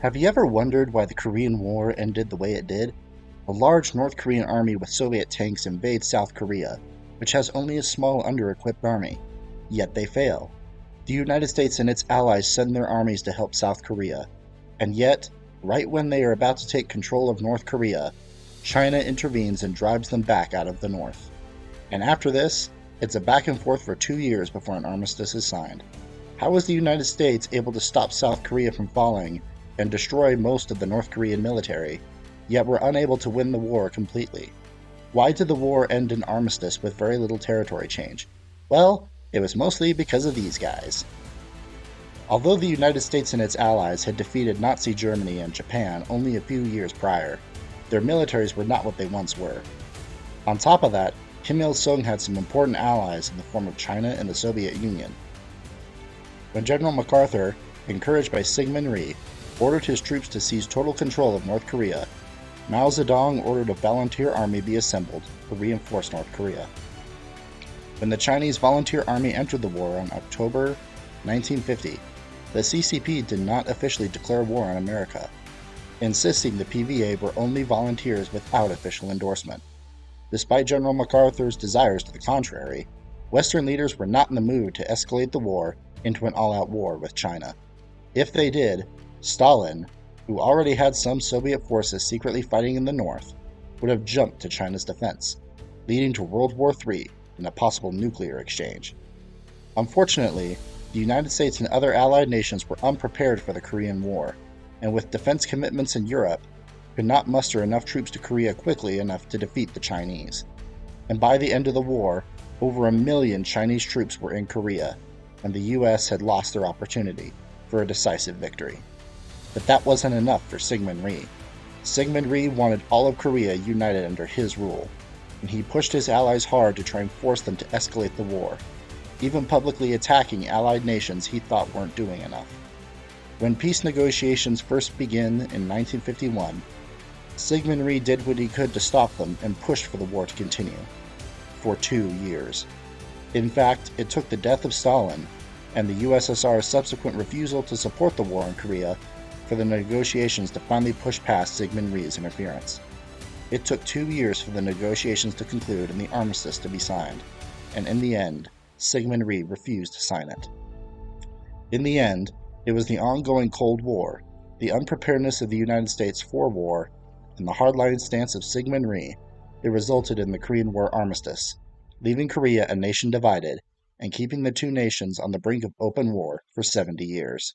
Have you ever wondered why the Korean War ended the way it did? A large North Korean army with Soviet tanks invades South Korea, which has only a small under-equipped army. Yet they fail. The United States and its allies send their armies to help South Korea. And yet, right when they are about to take control of North Korea, China intervenes and drives them back out of the North. And after this, it's a back and forth for 2 years before an armistice is signed. How was the United States able to stop South Korea from falling and destroy most of the North Korean military, yet were unable to win the war completely? Why did the war end in armistice with very little territory change? Well, it was mostly because of these guys. Although the United States and its allies had defeated Nazi Germany and Japan only a few years prior, their militaries were not what they once were. On top of that, Kim Il-sung had some important allies in the form of China and the Soviet Union. When General MacArthur, encouraged by Syngman Rhee, ordered his troops to seize total control of North Korea, Mao Zedong ordered a volunteer army be assembled to reinforce North Korea. When the Chinese Volunteer Army entered the war in October 1950, the CCP did not officially declare war on America, insisting the PVA were only volunteers without official endorsement. Despite General MacArthur's desires to the contrary, Western leaders were not in the mood to escalate the war into an all-out war with China. If they did, Stalin, who already had some Soviet forces secretly fighting in the north, would have jumped to China's defense, leading to World War III and a possible nuclear exchange. Unfortunately, the United States and other allied nations were unprepared for the Korean War, and with defense commitments in Europe, could not muster enough troops to Korea quickly enough to defeat the Chinese. And by the end of the war, over 1 million Chinese troops were in Korea, and the US had lost their opportunity for a decisive victory. But that wasn't enough for Syngman Rhee. Syngman Rhee wanted all of Korea united under his rule, and he pushed his allies hard to try and force them to escalate the war, even publicly attacking allied nations he thought weren't doing enough. When peace negotiations first began in 1951, Syngman Rhee did what he could to stop them and pushed for the war to continue. For 2 years. In fact, it took the death of Stalin and the USSR's subsequent refusal to support the war in Korea for the negotiations to finally push past Syngman Rhee's interference. It took 2 years for the negotiations to conclude and the armistice to be signed, and in the end, Syngman Rhee refused to sign it. In the end, it was the ongoing Cold War, the unpreparedness of the United States for war, and the hardline stance of Syngman Rhee that resulted in the Korean War armistice, leaving Korea a nation divided and keeping the two nations on the brink of open war for 70 years.